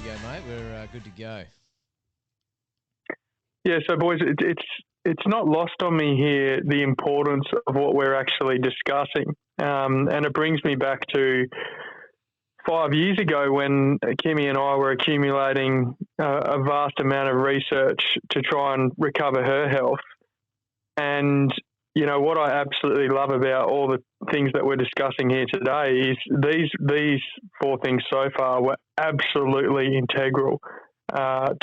go, mate. We're good to go. Yeah, so boys, it's not lost on me here the importance of what we're actually discussing, and it brings me back to 5 years ago when Kimmy and I were accumulating a vast amount of research to try and recover her health. And you know what I absolutely love about all the things that we're discussing here today is these four things so far were absolutely integral to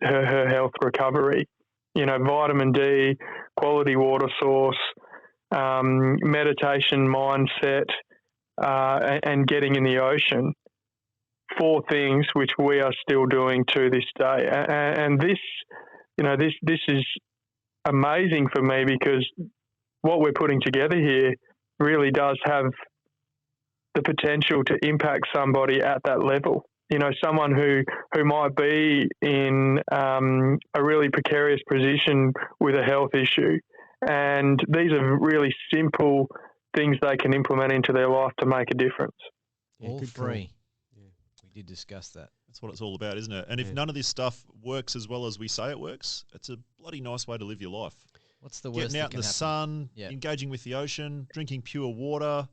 her health recovery. You know, vitamin D, quality water source, meditation mindset, and getting in the ocean. Four things which we are still doing to this day, and this, you know, this is amazing for me because what we're putting together here really does have the potential to impact somebody at that level. You know, someone who might be in a really precarious position with a health issue. And these are really simple things they can implement into their life to make a difference. Yeah, all free. Yeah, we did discuss that. That's what it's all about, isn't it? And if none of this stuff works as well as we say it works, it's a bloody nice way to live your life. What's the worst? Getting out in the sun, engaging with the ocean, drinking pure water,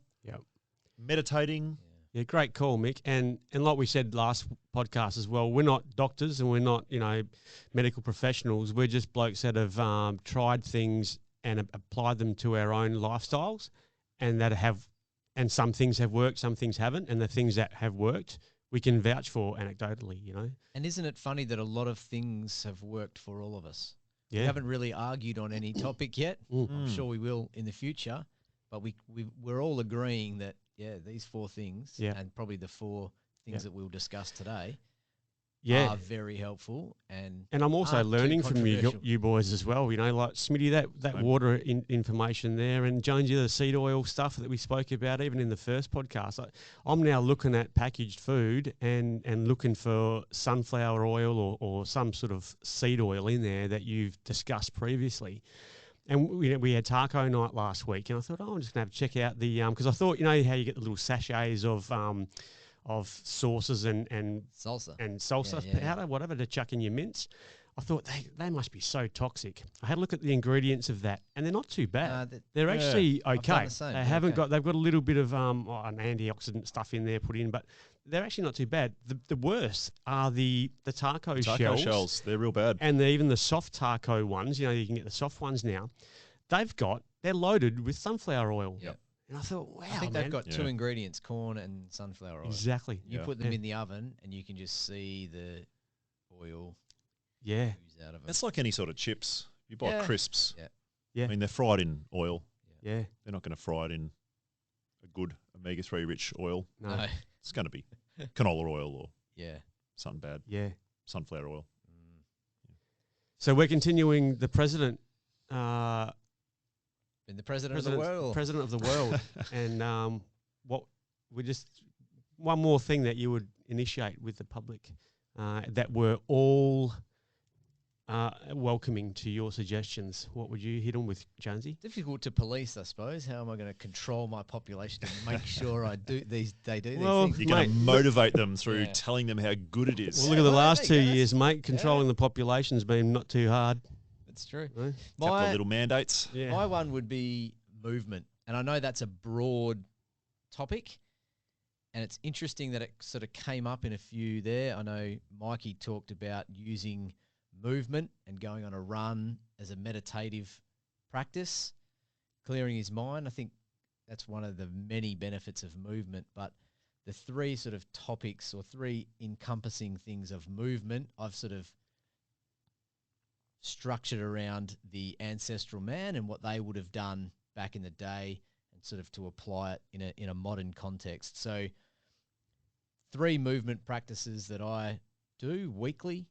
meditating. Yeah, great call, Mick. And like we said last podcast as well, we're not doctors and we're not, you know, medical professionals. We're just blokes that have tried things and applied them to our own lifestyles, and and some things have worked, some things haven't, and the things that have worked we can vouch for anecdotally, you know. And isn't it funny that a lot of things have worked for all of us? Yeah. We haven't really argued on any topic yet. I'm sure we will in the future, but we're all agreeing that, these four things and probably the four things that we'll discuss today are very helpful. And I'm also learning from you boys as well, you know, like Smitty, that water information there, and Jonesy, the seed oil stuff that we spoke about even in the first podcast. I'm now looking at packaged food and looking for sunflower oil or some sort of seed oil in there that you've discussed previously. And we had taco night last week, and I thought, I'm just going to have to check out the because I thought, you know how you get the little sachets of sauces and salsa powder, whatever, to chuck in your mince. I thought they must be so toxic. I had a look at the ingredients of that, and they're not too bad. They're actually okay. They've got a little bit of an antioxidant stuff in there put in, but they're actually not too bad. The worst are the taco shells. They're real bad. And even the soft taco ones, you know, you can get the soft ones now. They're loaded with sunflower oil. Yep. And I thought, wow, I think they've got two ingredients, corn and sunflower oil. Exactly. You put them in the oven and you can just see the oil ooze out of them. It's like any sort of chips. You buy crisps. Yeah. I mean, they're fried in oil. Yeah. They're not going to fry it in a good omega-3 rich oil. No. It's going to be canola oil or something bad. Yeah. Sunflower oil. So we're continuing the president. Been the president of the world. President of the world. And one more thing that you would initiate with the public that were all welcoming to your suggestions. What would you hit them with, Jonesy? Difficult to police, I suppose. How am I going to control my population to make sure they do these things? You're going to motivate them through telling them how good it is. Well, look at the last 2 years, mate. Controlling the population's been not too hard. It's true. A couple of little mandates. Yeah. My one would be movement. And I know that's a broad topic. And it's interesting that it sort of came up in a few there. I know Mikey talked about using movement and going on a run as a meditative practice, clearing his mind. I think that's one of the many benefits of movement. But the three sort of topics or three encompassing things of movement, I've sort of structured around the ancestral man and what they would have done back in the day, and sort of to apply it in a modern context. So 3 movement practices that I do weekly,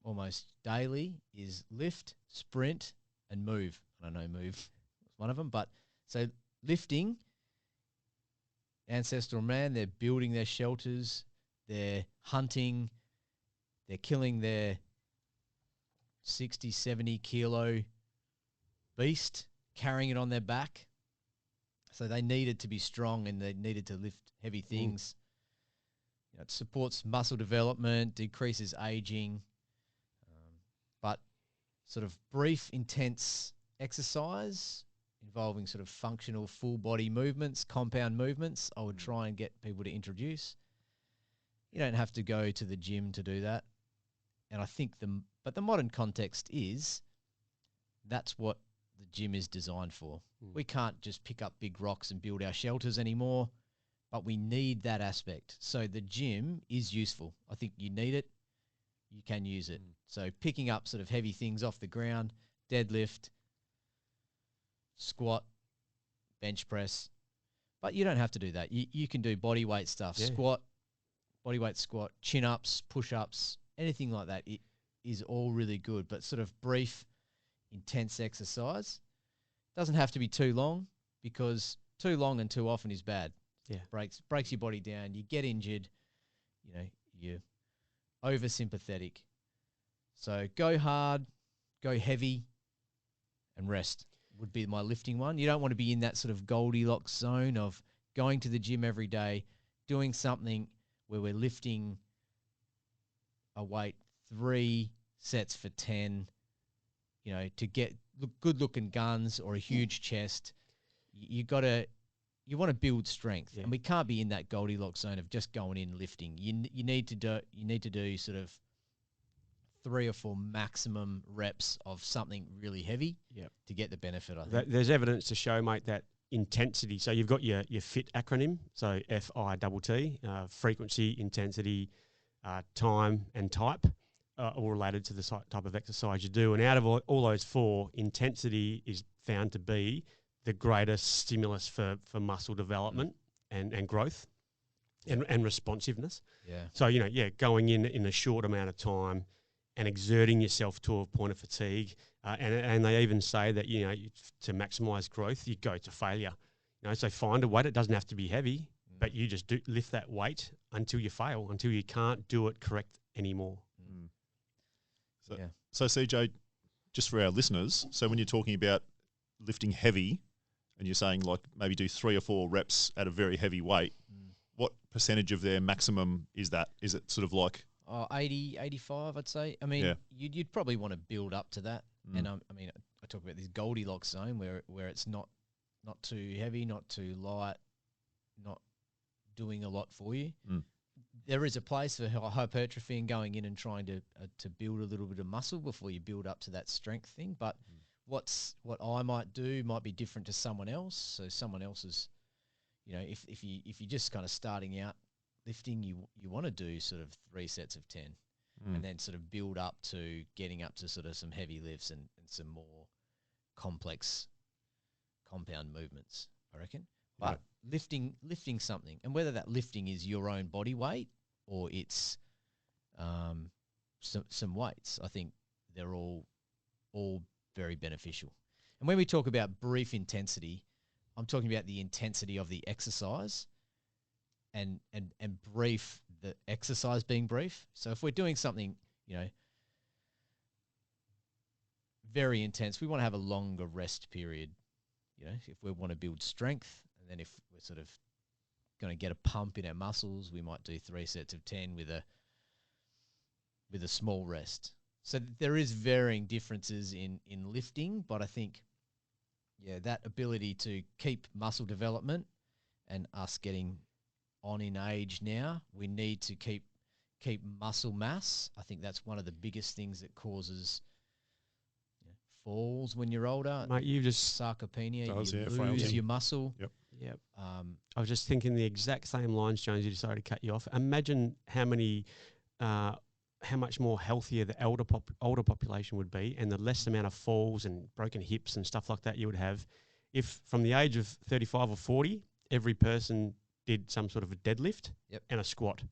almost daily, is lift, sprint, and move. I know move is one of them, but so lifting, ancestral man, they're building their shelters, they're hunting, they're killing their 60, 70 kilo beast, carrying it on their back. So they needed to be strong and they needed to lift heavy things. it supports muscle development, decreases aging, but sort of brief, intense exercise involving sort of functional full body movements, compound movements, I would try and get people to introduce. You don't have to go to the gym to do that. And I think but the modern context is that's what the gym is designed for. We can't just pick up big rocks and build our shelters anymore, but we need that aspect. So the gym is useful. I think you need it. You can use it. So picking up sort of heavy things off the ground, deadlift, squat, bench press. But you don't have to do that. You can do body weight stuff, squat, body weight squat, chin-ups, push-ups, anything like that. It is all really good, but sort of brief, intense exercise. Doesn't have to be too long, because too long and too often is bad. Yeah. Breaks your body down. You get injured. You're oversympathetic. So go hard, go heavy, and rest would be my lifting one. You don't want to be in that sort of Goldilocks zone of going to the gym every day, doing something where we're lifting a weight 3 sets for 10, to get good-looking guns or a huge chest. You want to build strength, and we can't be in that Goldilocks zone of just going in lifting. You need to do sort of 3 or 4 maximum reps of something really heavy to get the benefit, I think. There's evidence to show, mate, that intensity. So you've got your FIT acronym, so FITT, frequency, intensity, time, and type, all related to the type of exercise you do. And out of all those 4, intensity is found to be the greatest stimulus for muscle development and growth and responsiveness. Yeah. So, going in a short amount of time and exerting yourself to a point of fatigue. And they even say that, to maximise growth, you go to failure. So find a weight. It doesn't have to be heavy, but you just lift that weight until you fail, until you can't do it correct anymore. So CJ, just for our listeners, so when you're talking about lifting heavy and you're saying like maybe do 3 or 4 reps at a very heavy weight, what percentage of their maximum is that? Is it sort of like 80, 85, I'd say. I mean, you'd probably want to build up to that. And I talk about this Goldilocks zone where it's not too heavy, not too light, not doing a lot for you. There is a place for hypertrophy and going in and trying to build a little bit of muscle before you build up to that strength thing. But what I might do might be different to someone else. So someone else's, if you're just kind of starting out lifting, you want to do sort of 3 sets of 10 and then sort of build up to getting up to sort of some heavy lifts and some more complex compound movements, I reckon. But lifting something, and whether that lifting is your own body weight or it's some weights, I think they're all very beneficial. And when we talk about brief intensity, I'm talking about the intensity of the exercise and brief, the exercise being brief. So if we're doing something, very intense, we want to have a longer rest period. If we want to build strength, and then if we're sort of going to get a pump in our muscles, we might do 3 sets of 10 with a small rest. So there is varying differences in lifting, but I think, that ability to keep muscle development, and us getting on in age now, we need to keep muscle mass. I think that's one of the biggest things that causes falls when you're older. Mate, you just sarcopenia, you lose your muscle. Yep. I was just thinking the exact same lines, Jones. You decided to cut you off. Imagine how much more healthier the older population would be, and the less amount of falls and broken hips and stuff like that you would have if from the age of 35 or 40, every person did some sort of a deadlift and a squat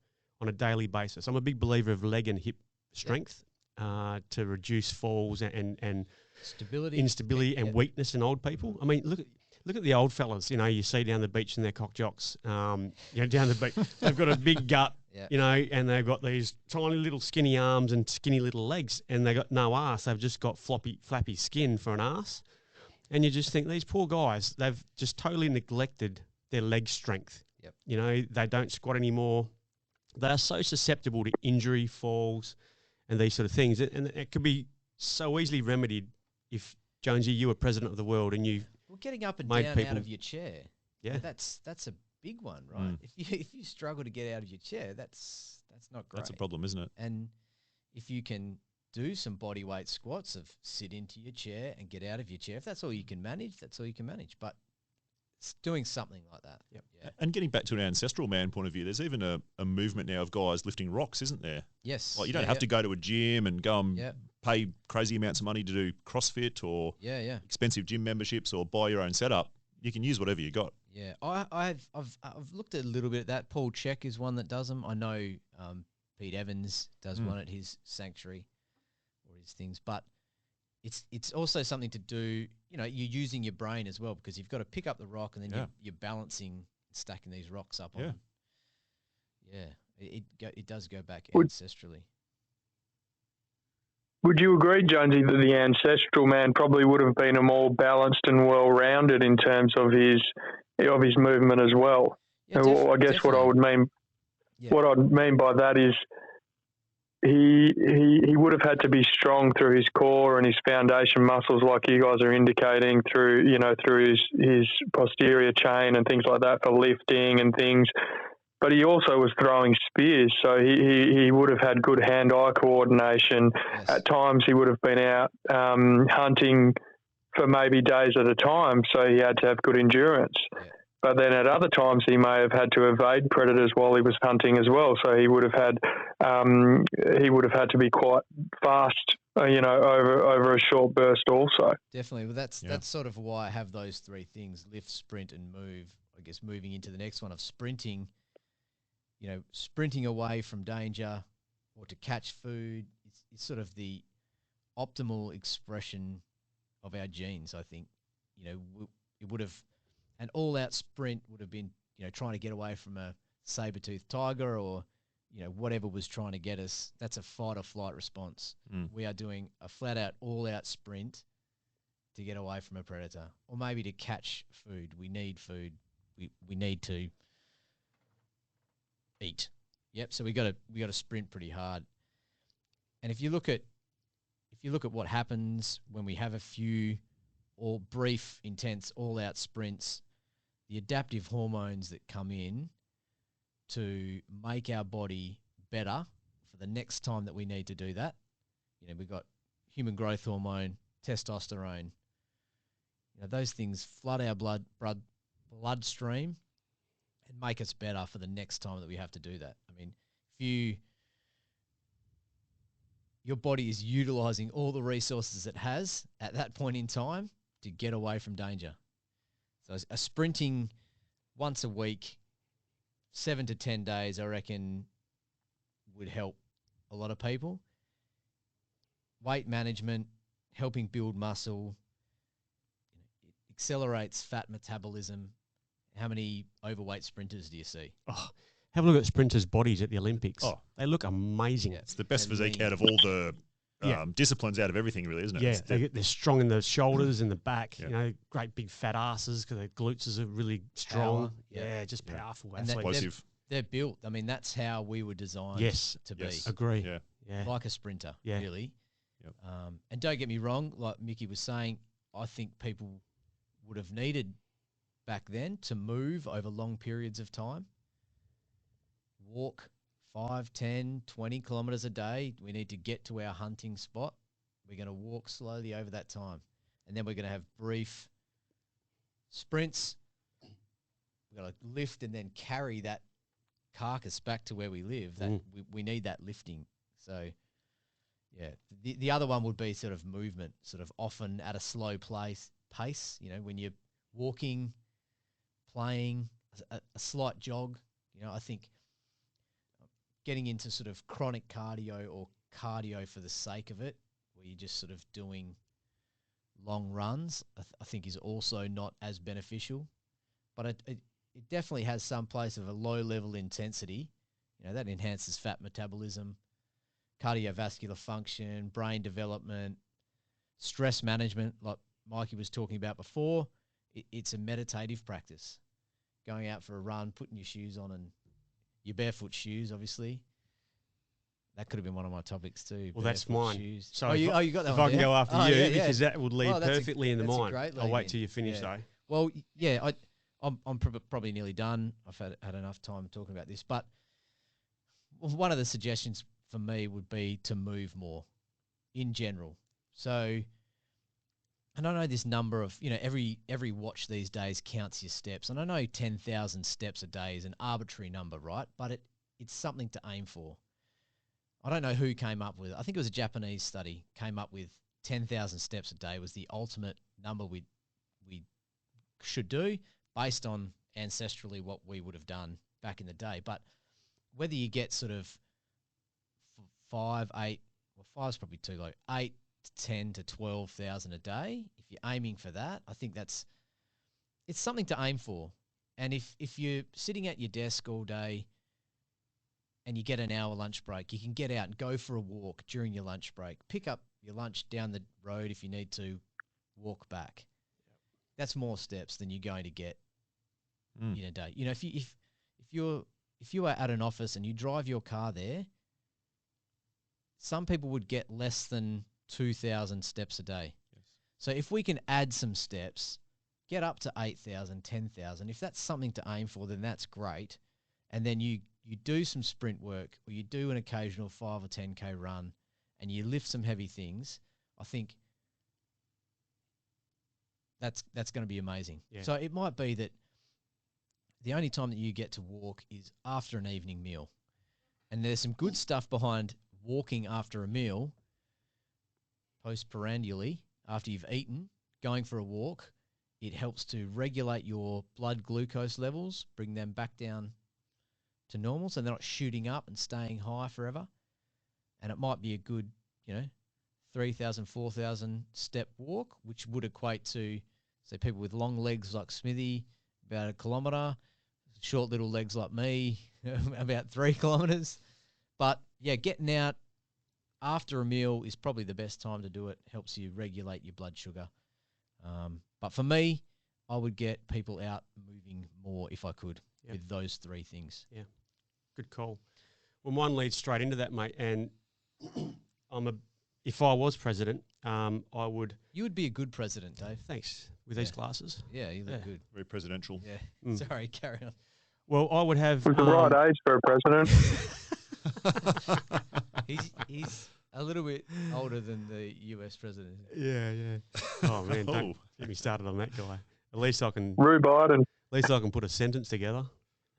on a daily basis. I'm a big believer of leg and hip strength to reduce falls and instability and weakness in old people. I mean, look at the old fellas. You see down the beach in their cock jocks. Down the beach, they've got a big gut. And they've got these tiny little skinny arms and skinny little legs, and they've got no ass. They've just got flappy skin for an ass. And you just think, these poor guys, they've just totally neglected their leg strength. They don't squat anymore. they are so susceptible to injury, falls, and these sort of things. And it could be so easily remedied if, Jonesy, you were president of the world and you getting up and made down people, out of your chair. Yeah. That's a big one, right? If you struggle to get out of your chair, that's not great. That's a problem, isn't it? And if you can do some body weight squats of sit into your chair and get out of your chair, if that's all you can manage, that's all you can manage. But doing something like that. Yep. Yeah. And getting back to an ancestral man point of view, there's even a movement now of guys lifting rocks, isn't there? Yes. Like you don't have to go to a gym and go and Yeah. pay crazy amounts of money to do CrossFit or expensive gym memberships or buy your own setup. You can use whatever you got. Yeah, I've looked at a little bit at that. Paul Check is one that does them. I know Pete Evans does one at his sanctuary or his things, but it's also something to do. You know, you're using your brain as well because you've got to pick up the rock and then you're balancing, stacking these rocks up on. Yeah, it does go back ancestrally. Would you agree, Jonesy, that the ancestral man probably would have been a more balanced and well-rounded in terms of his movement as well? Yeah, I guess definitely. what I'd mean by that is he would have had to be strong through his core and his foundation muscles, like you guys are indicating, through his posterior chain and things like that for lifting and things. But he also was throwing spears, so he would have had good hand-eye coordination. Yes. At times he would have been out hunting for maybe days at a time, so he had to have good endurance. Yeah. But then at other times he may have had to evade predators while he was hunting as well, so he would have had to be quite fast, over a short burst also. Definitely. Well, that's sort of why I have those three things: lift, sprint, and move. I guess moving into the next one of sprinting. Sprinting away from danger or to catch food is sort of the optimal expression of our genes, I think. It would have, an all-out sprint would have been, trying to get away from a saber-toothed tiger or, whatever was trying to get us. That's a fight or flight response. We are doing a flat-out, all-out sprint to get away from a predator or maybe to catch food. We need food. We need to eat. Yep. So we got to sprint pretty hard. And if you look at what happens when we have a few or brief, intense, all-out sprints, the adaptive hormones that come in to make our body better for the next time that we need to do that. We've got human growth hormone, testosterone. Those things flood our bloodstream and make us better for the next time that we have to do that. I mean, if your body is utilizing all the resources it has at that point in time to get away from danger. So a sprinting once a week, 7 to 10 days, I reckon, would help a lot of people. Weight management, helping build muscle, it accelerates fat metabolism. How many overweight sprinters do you see? Oh, have a look at sprinters' bodies at the Olympics. Oh. They look amazing. It's the best physique out of all the disciplines, out of everything, really, isn't it? Yeah, they're strong in the shoulders and the back. Yeah. Great big fat asses because their glutes are really strong. Power, Yeah, just powerful And athletes. Explosive. They're built. I mean, that's how we were designed to be. Yes. Agree. Yeah. Like a sprinter, Yeah. really. Yep. And don't get me wrong, like Mickey was saying, I think people would have needed back then to move over long periods of time. Walk 5, 10, 20 kilometres a day. We need to get to our hunting spot. We're going to walk slowly over that time. And then we're going to have brief sprints. We've got to lift and then carry that carcass back to where we live. That we need that lifting. So, yeah. The other one would be sort of movement, sort of often at a slow pace, when you're walking, playing, a slight jog. I think getting into sort of chronic cardio or cardio for the sake of it, where you're just sort of doing long runs, I think is also not as beneficial. But it definitely has some place of a low level intensity. That enhances fat metabolism, cardiovascular function, brain development, stress management, like Mikey was talking about before. It's a meditative practice. Going out for a run, putting your shoes on and your barefoot shoes, obviously. That could have been one of my topics too. Well, that's barefoot mine. Shoes. So you got that if one I can down? go after you, yeah. because that would lead Oh, that's perfectly into that's a mine. great I'll wait lead-in. till you finish Yeah. though. Well, yeah, I'm probably nearly done. I've had enough time talking about this, but one of the suggestions for me would be to move more in general. So, and I know this number of, every watch these days counts your steps, and I know 10,000 steps a day is an arbitrary number, right? But it's something to aim for. I don't know who came up with it. I think it was a Japanese study came up with 10,000 steps a day was the ultimate number we should do based on ancestrally what we would have done back in the day. But whether you get sort of 5, 8, well, 5's probably too low, 8 to 10 to 12,000 a day, if you're aiming for that, I think it's something to aim for. And if you're sitting at your desk all day and you get an hour lunch break, you can get out and go for a walk during your lunch break. Pick up your lunch down the road if you need to, walk back. That's more steps than you're going to get in a day. If you are at an office and you drive your car there, some people would get less than 2,000 steps a day. Yes. So if we can add some steps, get up to 8,000, 10,000, if that's something to aim for, then that's great. And then you do some sprint work, or you do an occasional 5 or 10K run, and you lift some heavy things, I think that's going to be amazing. Yeah. So it might be that the only time that you get to walk is after an evening meal. And there's some good stuff behind walking after a meal, postprandially, after you've eaten, going for a walk. It helps to regulate your blood glucose levels, bring them back down to normal so they're not shooting up and staying high forever. And it might be a good, 3,000, 4,000 step walk, which would equate to, say, people with long legs like Smithy, about 1 kilometre, short little legs like me, about 3 kilometres. But, yeah, getting out after a meal is probably the best time to do it. Helps you regulate your blood sugar. But for me, I would get people out moving more if I could with those 3 things. Yeah, good call. Well, mine leads straight into that, mate. And if I was president, I would. You would be a good president, Dave. Thanks. With these glasses. Yeah, you look good. Very presidential. Yeah. Sorry, carry on. Well, I would have. With the right age for a president. He's a little bit older than the US president. Yeah. Oh man, don't get me started on that guy. At least I can. Rue Biden. At least I can put a sentence together.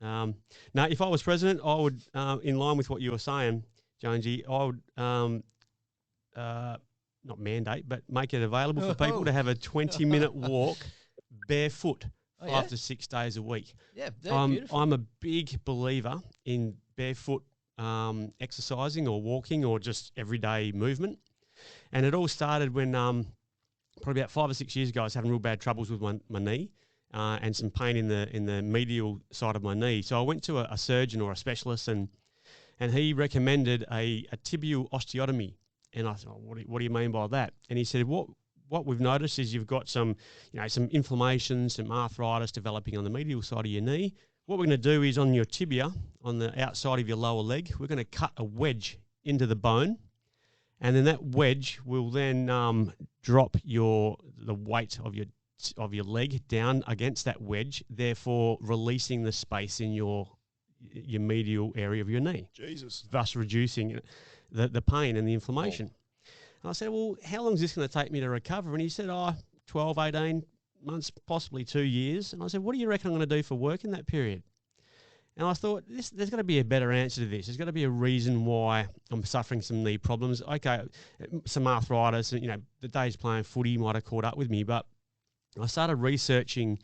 Now, if I was president, I would, in line with what you were saying, Jonesy, I would not mandate, but make it available for people to have a 20-minute walk barefoot 5 to 6 days a week. Yeah, beautiful. I'm a big believer in barefoot exercising or walking or just everyday movement. And it all started when probably about 5 or 6 years ago, I was having real bad troubles with my knee and some pain in the medial side of my knee. So I went to a surgeon or a specialist, and he recommended a tibial osteotomy. And I thought, what do you mean by that? And he said, what we've noticed is you've got some inflammation, some arthritis developing on the medial side of your knee. What we're going to do is on your tibia, on the outside of your lower leg, we're going to cut a wedge into the bone, and then that wedge will then drop the weight of your leg down against that wedge, therefore releasing the space in your medial area of your knee. Jesus. Thus reducing the pain and the inflammation. And I said, well, how long is this going to take me to recover? And he said, 12, 18 months, possibly 2 years. And I said, what do you reckon I'm going to do for work in that period? And I thought, there's got to be a better answer to this. There's got to be a reason why I'm suffering some knee problems. Okay, some arthritis, and the days playing footy might have caught up with me, but I started researching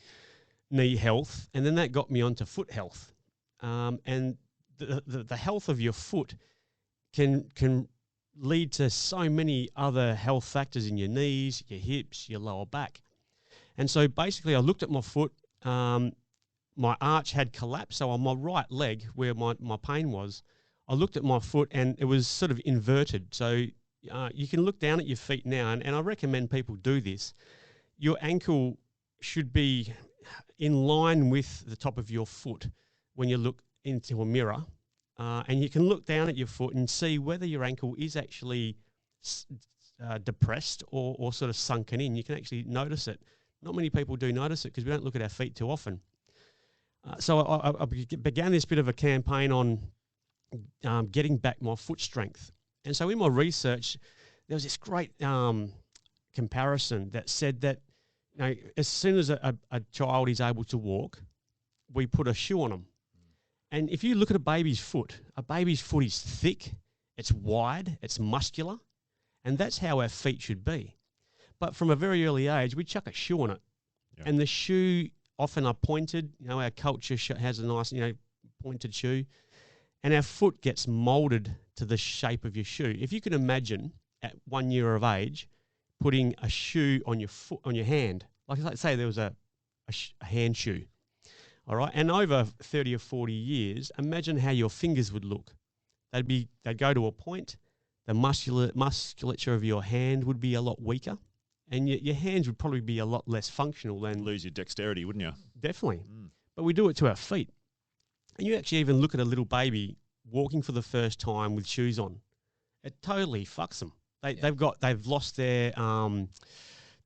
knee health, and then that got me onto foot health. And the health of your foot can lead to so many other health factors in your knees, your hips, your lower back. And so basically I looked at my foot, my arch had collapsed. So on my right leg where my pain was, I looked at my foot and it was sort of inverted. So you can look down at your feet now, and I recommend people do this. Your ankle should be in line with the top of your foot when you look into a mirror. and you can look down at your foot and see whether your ankle is actually depressed or sort of sunken in. You can actually notice it. Not many people do notice it because we don't look at our feet too often. So I began this bit of a campaign on getting back my foot strength. And so in my research, there was this great comparison that said that as soon as a child is able to walk, we put a shoe on them. And if you look at a baby's foot is thick, it's wide, it's muscular, and that's how our feet should be. But from a very early age, we chuck a shoe on it. Yeah. And the shoe often are pointed. Our culture has a nice, pointed shoe. And our foot gets molded to the shape of your shoe. If you can imagine at 1 year of age, putting a shoe on your foot, on your hand, like say there was a hand shoe, all right? And over 30 or 40 years, imagine how your fingers would look. They'd go to a point, the musculature of your hand would be a lot weaker, and your hands would probably be a lot less functional than... Lose your dexterity, wouldn't you? Definitely. But we do it to our feet. And you actually even look at a little baby walking for the first time with shoes on. It totally fucks them. They've lost their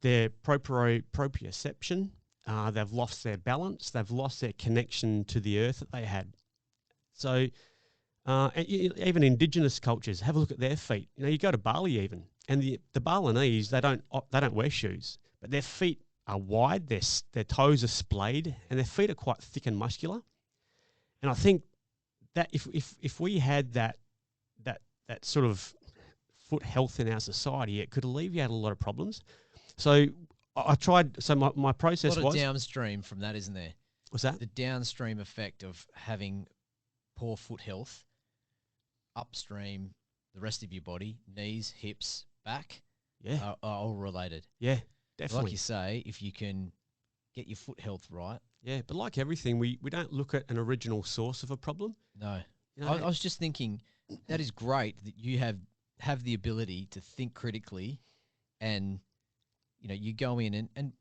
proprioception. They've lost their balance. They've lost their connection to the earth that they had. So even indigenous cultures, have a look at their feet. You go to Bali even, and the Balinese, they don't wear shoes, but their feet are wide. Their toes are splayed, and their feet are quite thick and muscular. And I think that if we had that sort of foot health in our society, it could alleviate a lot of problems. So I tried. So my process was... A lot of downstream from that, isn't there? What's that? The downstream effect of having poor foot health, upstream, the rest of your body, knees, hips, back, are all related. Yeah, definitely. Like you say, if you can get your foot health right. Yeah, but like everything, we don't look at an original source of a problem. No. I was just thinking, that is great that you have the ability to think critically, and you go in and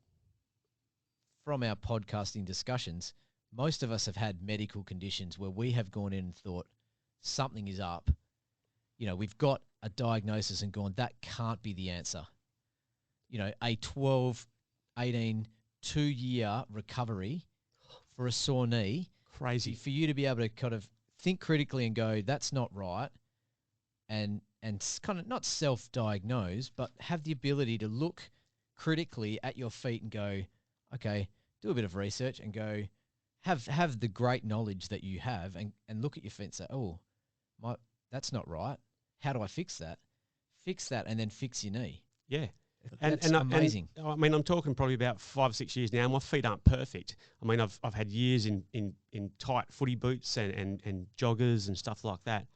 from our podcasting discussions, most of us have had medical conditions where we have gone in and thought something is up. We've got a diagnosis and gone, that can't be the answer. A 12, 18, 2-year recovery for a sore knee. Crazy. For you to be able to kind of think critically and go, that's not right, and kind of not self-diagnose, but have the ability to look critically at your feet and go, okay, do a bit of research and go, have the great knowledge that you have and look at your feet and say, oh, that's not right. How do I fix that? Fix that and then fix your knee. Yeah. That's amazing. I'm talking probably about 5 or 6 years now. My feet aren't perfect. I've had years in tight footy boots and joggers and stuff like that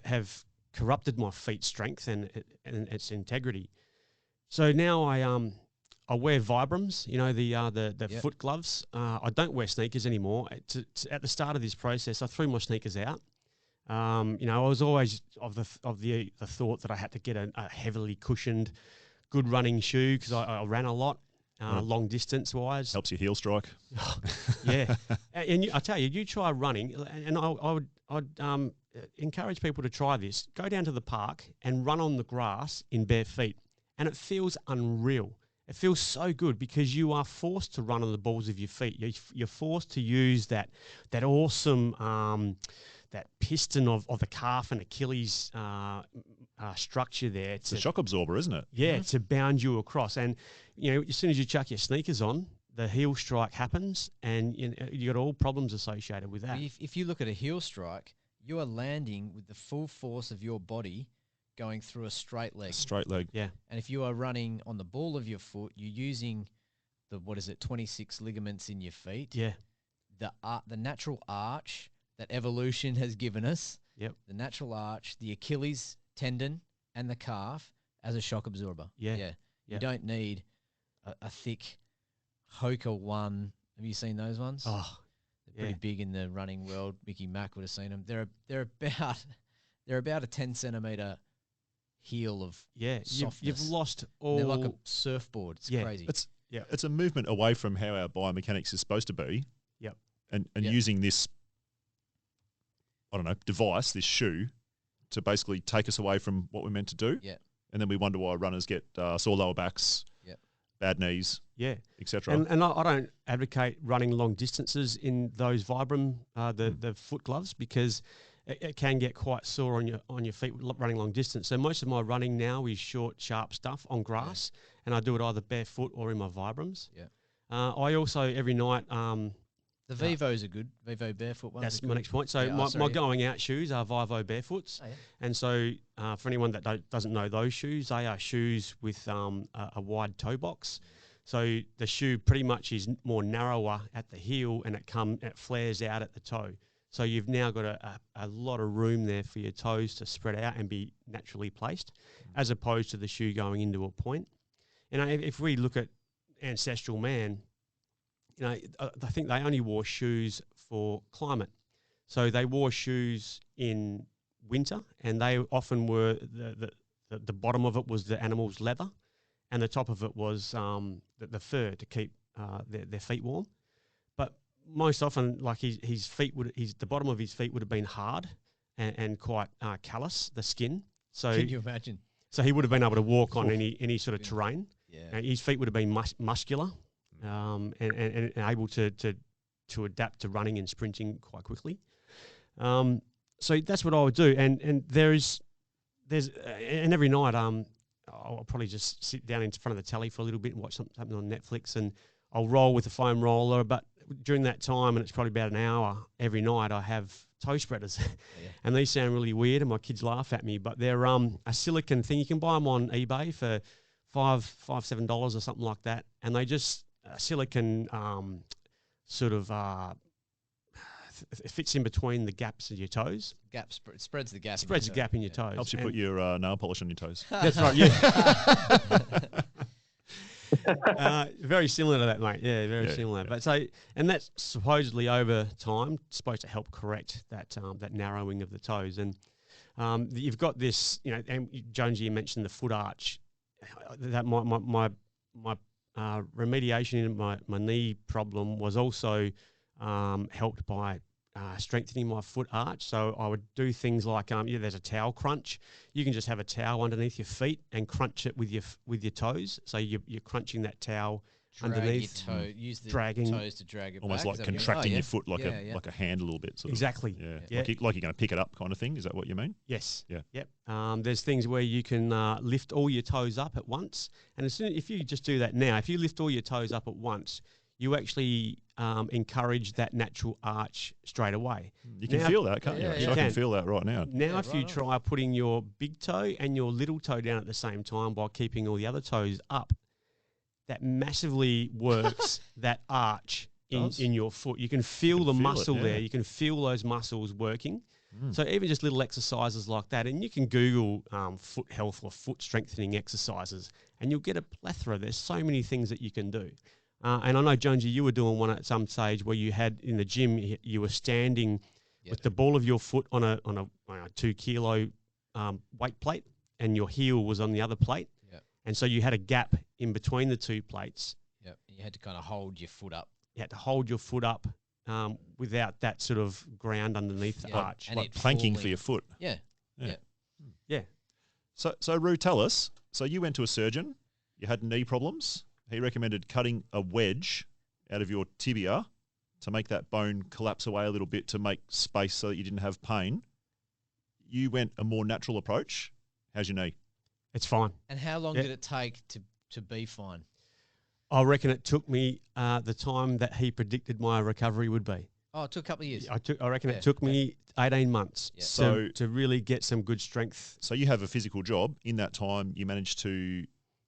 have corrupted my feet strength and its integrity. So now I wear Vibrams, the foot gloves. I don't wear sneakers anymore. At the start of this process, I threw my sneakers out. I was always of the thought that I had to get a heavily cushioned, good running shoe because I ran a lot, long distance wise. Helps your heel strike. Yeah, and I tell you, you try running, and I'd encourage people to try this. Go down to the park and run on the grass in bare feet, and it feels unreal. It feels so good because you are forced to run on the balls of your feet. You're forced to use that awesome that piston of the calf and Achilles structure there. It's a shock absorber, isn't it? Yeah, to bound you across. And, as soon as you chuck your sneakers on, the heel strike happens and you got all problems associated with that. If you look at a heel strike, you are landing with the full force of your body going through a straight leg. A straight leg. Yeah. And if you are running on the ball of your foot, you're using 26 ligaments in your feet. Yeah. The natural arch that evolution has given us. Yep. The natural arch, the Achilles tendon and the calf as a shock absorber. Yeah. Yeah. You don't need a thick Hoka one. Have you seen those ones? Oh, they're pretty big in the running world. Mickey Mack would have seen them. They're about a 10 centimeter heel of softness. You've lost all. They're like a surfboard. It's crazy. It's a movement away from how our biomechanics is supposed to be. Yep. And using this I don't know, device, this shoe, to basically take us away from what we're meant to do. Yeah. And then we wonder why runners get sore lower backs, bad knees, Yeah, etc. And I don't advocate running long distances in those Vibram, the foot gloves, because it can get quite sore on your feet running long distance. So most of my running now is short, sharp stuff on grass, and I do it either barefoot or in my Vibrams. Yeah. I also every night. The Vivos are good. Vivo barefoot ones. That's are my good. next point. So Yeah, my going out shoes are Vivo barefoots. Oh, yeah. And so for anyone that doesn't know those shoes, they are shoes with a wide toe box. So the shoe pretty much is more narrower at the heel, and it flares out at the toe. So you've now got a lot of room there for your toes to spread out and be naturally placed, as opposed to the shoe going into a point. And if we look at ancestral man, I think they only wore shoes for climate. So they wore shoes in winter, and they often were the bottom of it was the animal's leather, and the top of it was the fur to keep their feet warm. But most often, like his feet the bottom of his feet would have been hard and quite callous, the skin. So Can you imagine? So he would have been able to walk on any sort of terrain. Yeah. And his feet would have been muscular, and able to adapt to running and sprinting quite quickly. So that's what I would do. And there's every night I'll probably just sit down in front of the telly for a little bit and watch something on Netflix, and I'll roll with the foam roller. But during that time, and it's probably about an hour every night, I have toe spreaders. And these sound really weird, and my kids laugh at me, but they're a silicone thing. You can buy them on eBay for $7 or something like that, and they just silicone it fits in between the gaps of your toes. Spreads the gap. Spreads the gap in your toes. Helps you put your nail polish on your toes. That's right. Yeah. Very similar to that, mate. Yeah, very similar. Yeah. But and that's supposedly over time supposed to help correct that narrowing of the toes. And you've got this, and Jonesy, you mentioned the foot arch. That my remediation in my knee problem was also helped by strengthening my foot arch. So I would do things like there's a towel crunch. You can just have a towel underneath your feet and crunch it with your toes. So you're crunching that towel underneath. Use the dragging, toes to drag it Almost back. like contracting your foot like a hand a little bit. Exactly. Yeah. Yeah. Like you're going to pick it up kind of thing. Is that what you mean? Yes. Yeah. Yep. There's things where you can lift all your toes up at once. And if you just do that now, if you lift all your toes up at once, you actually encourage that natural arch straight away. You can feel that, can't you? Yeah, I can feel that right now. Now, if you try putting your big toe and your little toe down at the same time while keeping all the other toes up, that massively works that arch in your foot. You can feel the muscle there. You can feel those muscles working. So even just little exercises like that, and you can Google foot health or foot strengthening exercises, and you'll get a plethora. There's so many things that you can do. And I know, Jonesy, you were doing one at some stage where you had in the gym, you were standing with the ball of your foot on a 2 kilo weight plate, and your heel was on the other plate. Yep. And so you had a gap in between the two plates. Yep. And you had to kind of hold your foot up. You had to hold your foot up without that sort of ground underneath the arch. And like planking for your foot. Yeah. So Roo, tell us. So you went to a surgeon. You had knee problems. He recommended cutting a wedge out of your tibia to make that bone collapse away a little bit to make space so that you didn't have pain. You went a more natural approach. How's your knee? It's fine. And how long did it take to be fine? I reckon it took me the time that he predicted my recovery would be. Oh, it took a couple of years. I reckon it took me 18 months to really get some good strength. So you have a physical job. In that time, you managed to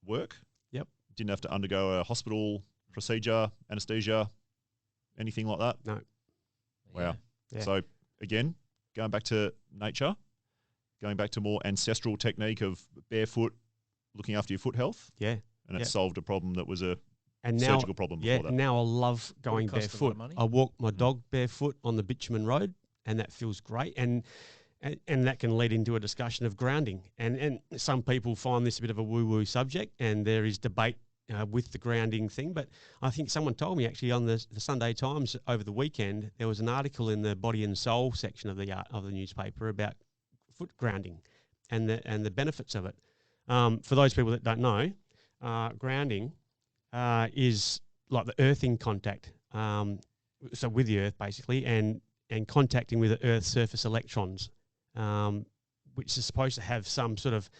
work? Yep. Didn't have to undergo a hospital procedure, anaesthesia, anything like that? No. Wow. Yeah. So again, going back to nature, going back to more ancestral technique of barefoot, looking after your foot health. Yeah. And it solved a problem that was a now, surgical problem before that. Now I love going barefoot. I walk my dog barefoot on the bitumen road, and that feels great. And that can lead into a discussion of grounding. And some people find this a bit of a woo-woo subject, and there is debate with the grounding thing. But I think someone told me actually on the Sunday Times over the weekend, there was an article in the Body and Soul section of the newspaper about foot grounding and the benefits of it. For those people that don't know, grounding is like the earthing contact, so with the earth basically, and contacting with the Earth's surface electrons, which is supposed to have some sort of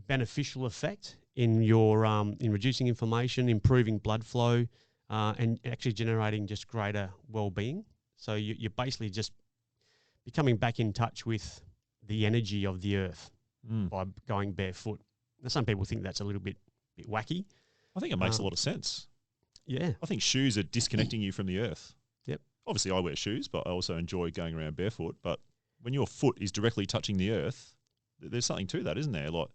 beneficial effect in your in reducing inflammation, improving blood flow, and actually generating just greater well-being. So you're basically just becoming back in touch with the energy of the earth by going barefoot. Now, some people think that's a little bit wacky. I think it makes a lot of sense. Yeah. I think shoes are disconnecting you from the earth. Yep. Obviously, I wear shoes, but I also enjoy going around barefoot. But when your foot is directly touching the earth, there's something to that, isn't there? Like,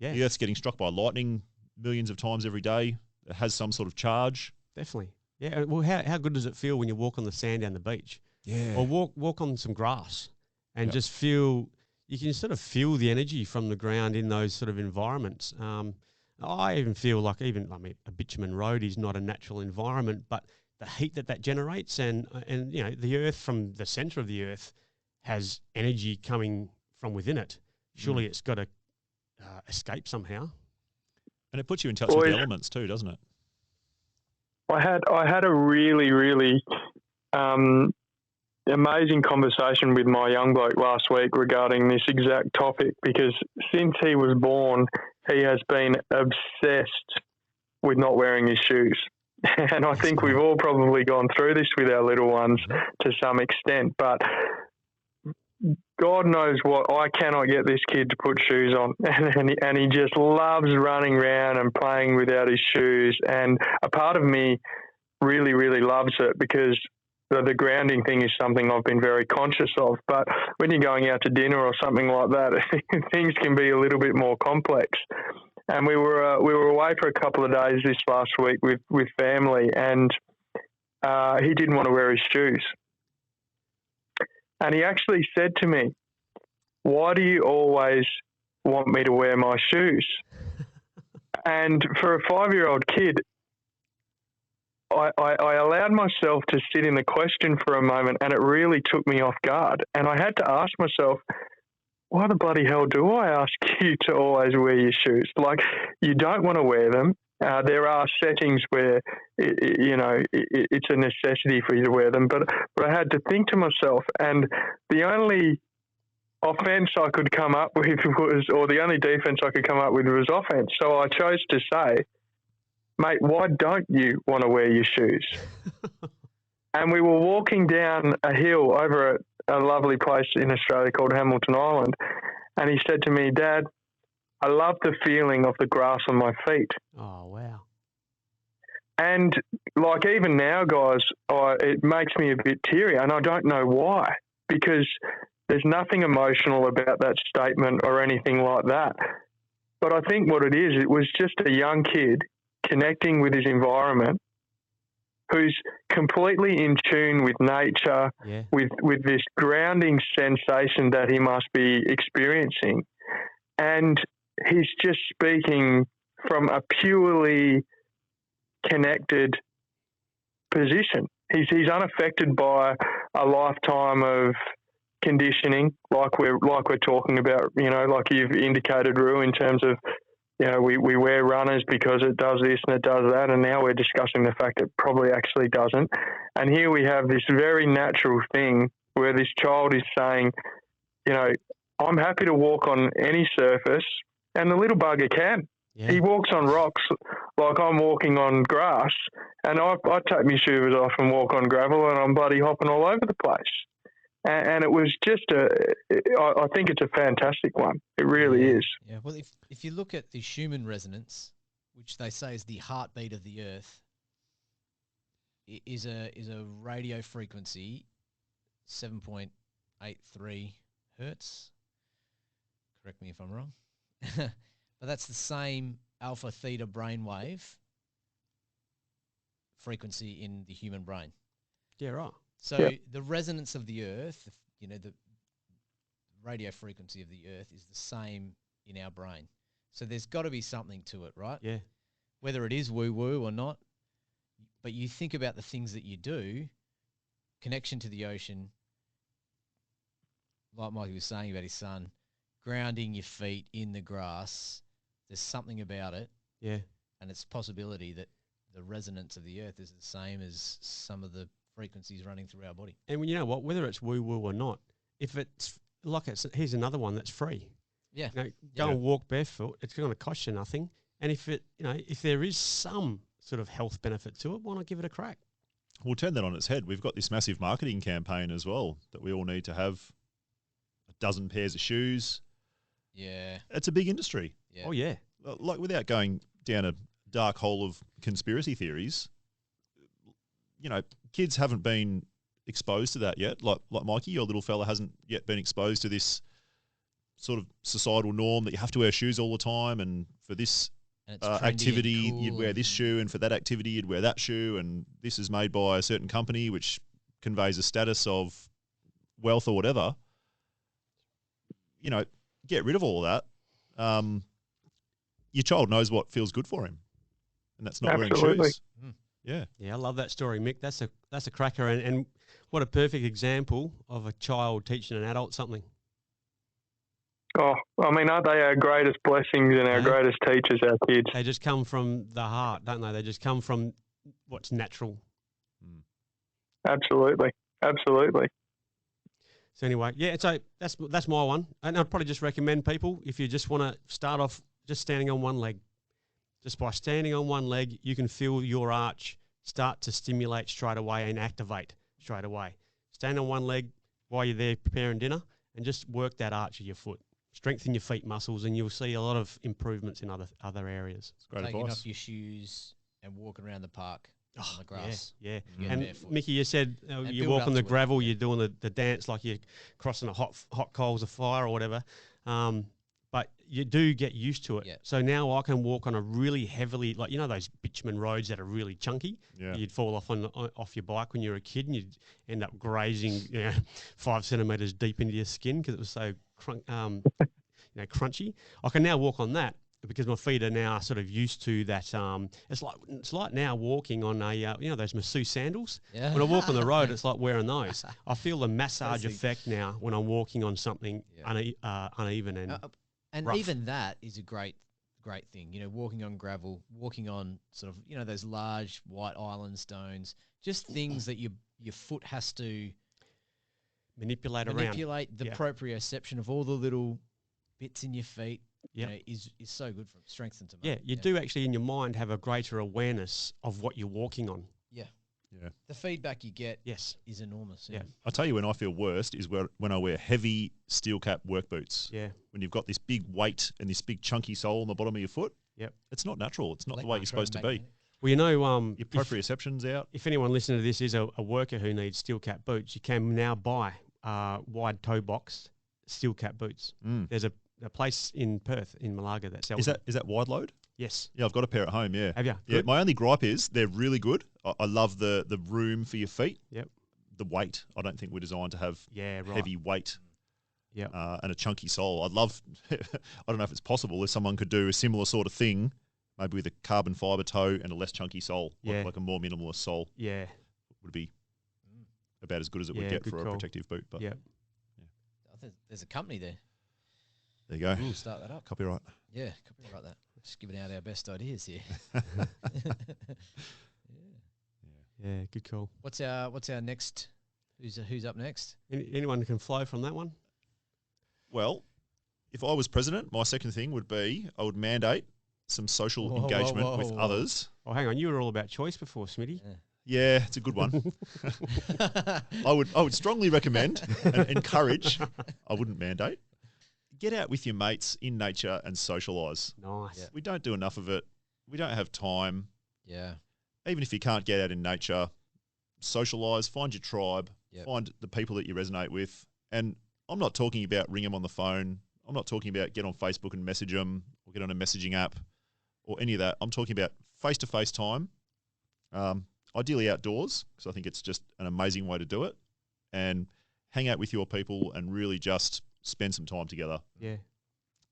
the earth's getting struck by lightning millions of times every day. It has some sort of charge. Definitely. Yeah. Well, how good does it feel when you walk on the sand down the beach? Yeah. Or walk on some grass and just feel, you can sort of feel the energy from the ground in those sort of environments. I even feel like a bitumen road is not a natural environment, but the heat that generates and you know, the earth from the center of the earth has energy coming from within it. Surely it's got to escape somehow. And it puts you in touch with the elements too, doesn't it? I had a really, really amazing conversation with my young bloke last week regarding this exact topic, because since he was born, he has been obsessed with not wearing his shoes. And I think we've all probably gone through this with our little ones to some extent, but God knows what, I cannot get this kid to put shoes on. And he just loves running around and playing without his shoes. And a part of me really, really loves it, because the grounding thing is something I've been very conscious of. But when you're going out to dinner or something like that, things can be a little bit more complex. And we were away for a couple of days this last week with family, and he didn't want to wear his shoes. And he actually said to me, "Why do you always want me to wear my shoes?" And for a 5-year-old kid, I allowed myself to sit in the question for a moment, and it really took me off guard. And I had to ask myself, why the bloody hell do I ask you to always wear your shoes? Like, you don't want to wear them. There are settings where, it's a necessity for you to wear them. But I had to think to myself, and the only offense I could come up with or the only defense I could come up with was offense. So I chose to say, "Mate, why don't you want to wear your shoes?" And we were walking down a hill over a lovely place in Australia called Hamilton Island. And he said to me, "Dad, I love the feeling of the grass on my feet." Oh, wow. And like, even now, guys, it makes me a bit teary, and I don't know why, because there's nothing emotional about that statement or anything like that. But I think what it is, it was just a young kid connecting with his environment, who's completely in tune with nature, with this grounding sensation that he must be experiencing. And he's just speaking from a purely connected position. He's unaffected by a lifetime of conditioning, like we're talking about, like you've indicated, Rue, in terms of, we wear runners because it does this and it does that, and now we're discussing the fact it probably actually doesn't. And here we have this very natural thing where this child is saying, I'm happy to walk on any surface, and the little bugger can. Yeah. He walks on rocks like I'm walking on grass, and I take my shoes off and walk on gravel, and I'm bloody hopping all over the place. And it was just I think it's a fantastic one. It really is. Yeah. Well, if you look at the Schumann resonance, which they say is the heartbeat of the Earth, is a radio frequency 7.83 hertz. Correct me if I'm wrong. But that's the same alpha theta brainwave frequency in the human brain. Yeah, right. So the resonance of the Earth, the radio frequency of the Earth is the same in our brain. So there's got to be something to it, right? Yeah. whether it is woo-woo or not, but you think about the things that you do, connection to the ocean, like Mikey was saying about his son, grounding your feet in the grass, there's something about it. Yeah. And it's a possibility that the resonance of the earth is the same as some of the frequencies running through our body. And you know what? Whether it's woo-woo or not, if it's like here's another one that's free. Yeah. You know, go and walk barefoot. It's going to cost you nothing. And if there is some sort of health benefit to it, why not give it a crack? We'll turn that on its head. We've got this massive marketing campaign as well that we all need to have a dozen pairs of shoes. Yeah. It's a big industry. Yeah. Oh, yeah. Like, without going down a dark hole of conspiracy theories, you know, kids haven't been exposed to that yet. Like Mikey, your little fella hasn't yet been exposed to this sort of societal norm that you have to wear shoes all the time, and for this And it's trendy and activity cool you'd wear this and- shoe, and for that activity you'd wear that shoe, and this is made by a certain company which conveys a status of wealth or whatever. You know, get rid of all of that. Your child knows what feels good for him, and that's not Absolutely. wearing shoes. Yeah. Yeah, I love that story, Mick. That's a cracker, and what a perfect example of a child teaching an adult something. Oh, I mean, aren't they our greatest blessings and our Yeah. greatest teachers, our kids? They just come from the heart, don't they? They just come from what's natural. Absolutely. Absolutely. So anyway, yeah, so that's my one. And I'd probably just recommend people, if you just want to start off just standing on one leg. Just by standing on one leg, you can feel your arch start to stimulate straight away and activate straight away. Stand on one leg while you're there preparing dinner and just work that arch of your foot. Strengthen your feet muscles and you'll see a lot of improvements in other areas. It's great Taking advice. off your shoes and walking around the park on the grass. Yeah. Get And barefoot. Mickey, you said And you build walk up on the to it. gravel, you're doing the dance like you're crossing a hot coals of fire or whatever. But you do get used to it. Yeah. So now I can walk on a really heavily, like, you know, those bitumen roads that are really chunky. Yeah. You'd fall off your bike when you were a kid, and you'd end up grazing 5 centimeters deep into your skin because it was so crunchy. I can now walk on that because my feet are now sort of used to that. It's like now walking on a those masseuse sandals. Yeah. When I walk on the road, it's like wearing those. I feel the massage Those things. effect now when I'm walking on something Yeah. uneven and And rough. even that is a great thing. You know, walking on gravel, walking on sort of, those large white island stones, just things that your foot has to manipulate around. manipulate the Yeah. proprioception of all the little bits in your feet. Yep. Is so good for strength to Yeah, you do actually in your mind have a greater awareness of what you're walking on. Yeah. Yeah. The feedback you get Yes. is enormous. Yeah. I'll tell you when I feel worst is when I wear heavy steel cap work boots. Yeah. When you've got this big weight and this big chunky sole on the bottom of your foot. Yep. It's not natural. It's not the way you're supposed to be. Electromagnetic. Well, you know, Your proprioception's out. if anyone listening to this is a worker who needs steel cap boots, you can now buy wide toe box steel cap boots. Mm. There's a place in Perth, in Malaga, that sells Is that wide load? Yes. Yeah, I've got a pair at home, yeah. Have you? Yeah, Good. my only gripe is they're really good. I love the room for your feet. Yep. The weight, I don't think we're designed to have Yeah, right. heavy weight Yep. and a chunky sole. I'd love, I don't know if it's possible, if someone could do a similar sort of thing, maybe with a carbon fibre toe and a less chunky sole, Yeah. like a more minimalist sole Yeah. would be about as good as it would Yeah, get good for a call. protective boot. But Yeah. I think there's a company there. there you go. We'll start that up. Copyright. Yeah, copyright that. Just giving out our best ideas here. Yeah, good call. What's our next? Who's up next? Anyone can flow from that one? Well, if I was president, my second thing would be I would mandate some social Whoa, whoa, engagement whoa, with whoa. others. Oh, hang on. You were all about choice before, Smitty. Yeah, it's a good one. I would strongly recommend and encourage. I wouldn't mandate. Get out with your mates in nature and socialise. Nice. Yeah. We don't do enough of it. We don't have time. Yeah. Even if you can't get out in nature, socialise, find your tribe, Yep. find the people that you resonate with. And I'm not talking about ring them on the phone. I'm not talking about get on Facebook and message them or get on a messaging app or any of that. I'm talking about face-to-face time, ideally outdoors, because I think it's just an amazing way to do it, and hang out with your people and really just spend some time together. Yeah.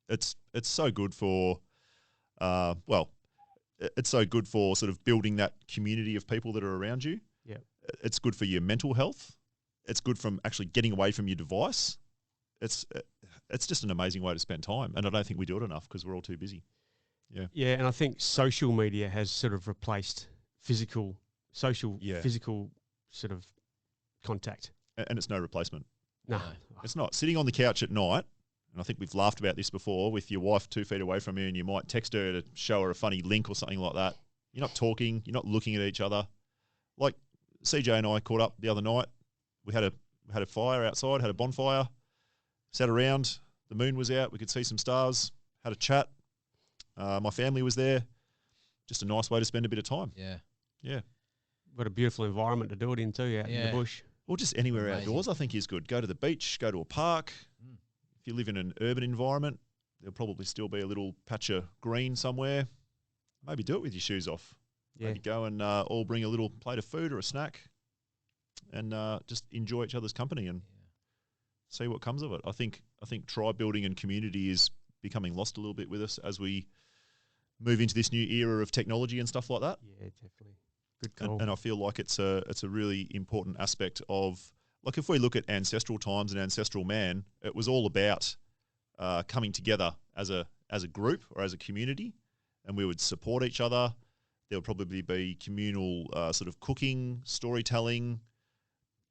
It's so good for, well, it's so good for sort of building that community of people that are around you. Yeah. It's good for your mental health. It's good from actually getting away from your device. It's just an amazing way to spend time, and I don't think we do it enough because we're all too busy. Yeah. Yeah, and I think social media has sort of replaced physical sort of contact. And it's no replacement. No. It's not. Sitting on the couch at night, and I think we've laughed about this before, with your wife 2 feet away from you, and you might text her to show her a funny link or something like that. You're not talking. You're not looking at each other. Like CJ and I caught up the other night. We had a fire outside, had a bonfire, sat around. The moon was out. We could see some stars, had a chat. My family was there. Just a nice way to spend a bit of time. Yeah. Yeah. Got a beautiful environment to do it in too, out in the bush. Or just anywhere Amazing. outdoors, I think is good. Go to the beach, go to a park. If you live in an urban environment, there'll probably still be a little patch of green somewhere. Maybe do it with your shoes off. Yeah. Maybe go and all bring a little plate of food or a snack and just enjoy each other's company and see what comes of it. I think tribe building and community is becoming lost a little bit with us as we move into this new era of technology and stuff like that. Yeah, definitely. Good call. And I feel like it's a really important aspect of, like, if we look at ancestral times and ancestral man, it was all about coming together as a group or as a community, and we would support each other. There would probably be communal sort of cooking, storytelling,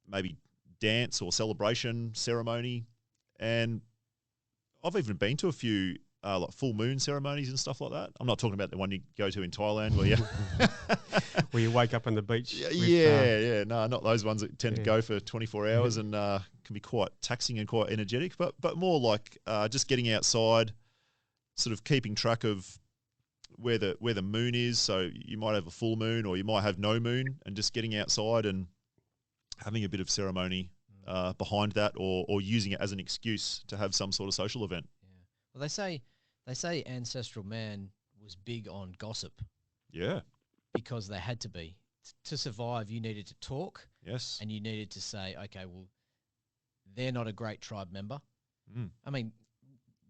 maybe dance or celebration ceremony. And I've even been to a few like full moon ceremonies and stuff like that. I'm not talking about the one you go to in Thailand where you where you wake up on the beach. No, not those ones that tend to go for 24 hours and can be quite taxing and quite energetic, but more like just getting outside, sort of keeping track of where the moon is. So you might have a full moon or you might have no moon, and just getting outside and having a bit of ceremony behind that, or using it as an excuse to have some sort of social event. Well, they say ancestral man was big on gossip. Yeah. Because they had to be. To survive, you needed to talk. Yes. And you needed to say, okay, well, they're not a great tribe member. I mean,